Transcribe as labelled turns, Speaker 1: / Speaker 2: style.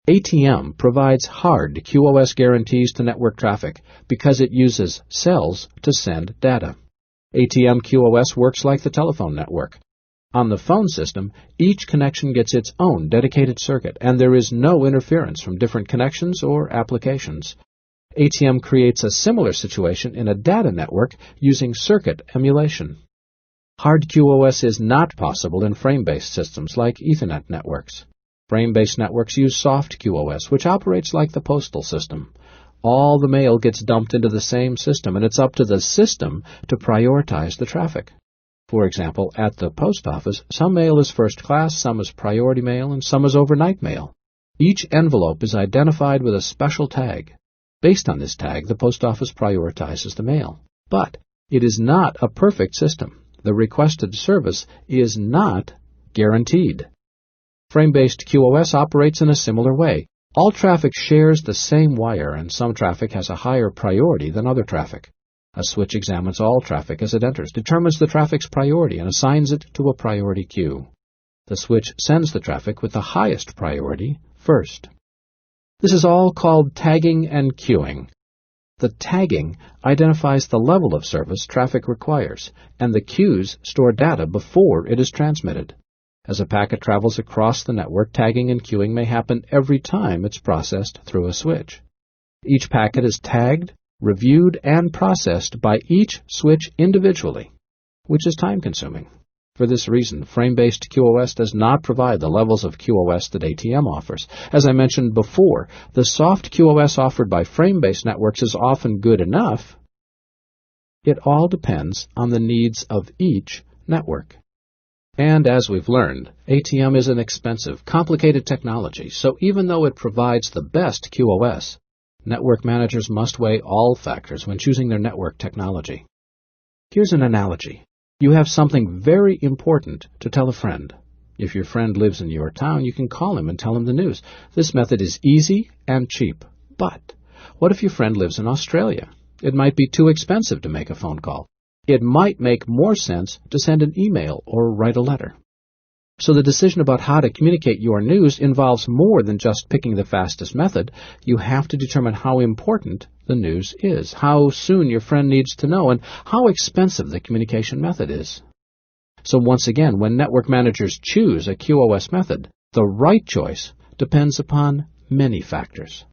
Speaker 1: ATM provides hard QoS guarantees to network traffic because it uses cells to send data. ATM QoS works like the telephone network. On the phone system, each connection gets its own dedicated circuit, and there is no interference from different connections or applications. ATM creates a similar situation in a data network using circuit emulation. Hard QoS is not possible in frame-based systems like Ethernet networks. Frame-based networks use soft QoS, which operates like the postal system. All the mail gets dumped into the same system, and it's up to the system to prioritize the traffic. For example, at the post office, some mail is first class, some is priority mail, and some is overnight mail. Each envelope is identified with a special tag. Based on this tag, the post office prioritizes the mail. But it is not a perfect system. The requested service is not guaranteed. Frame-based QoS operates in a similar way. All traffic shares the same wire, and some traffic has a higher priority than other traffic. A switch examines all traffic as it enters, determines the traffic's priority, and assigns it to a priority queue. The switch sends the traffic with the highest priority first. This is all called tagging and queuing. The tagging identifies the level of service traffic requires, and the queues store data before it is transmitted. As a packet travels across the network, tagging and queuing may happen every time it's processed through a switch. Each packet is tagged, reviewed, and processed by each switch individually, which is time-consuming. For this reason, frame-based QoS does not provide the levels of QoS that ATM offers. As I mentioned before, the soft QoS offered by frame-based networks is often good enough. It all depends on the needs of each network. And as we've learned, ATM is an expensive, complicated technology, so even though it provides the best QoS, network managers must weigh all factors when choosing their network technology. Here's an analogy. You have something very important to tell a friend. If your friend lives in your town, you can call him and tell him the news. This method is easy and cheap. But what if your friend lives in Australia? It might be too expensive to make a phone call. It might make more sense to send an email or write a letter. So the decision about how to communicate your news involves more than just picking the fastest method. You have to determine how important the news is, how soon your friend needs to know, and how expensive the communication method is. So once again, when network managers choose a QoS method, the right choice depends upon many factors.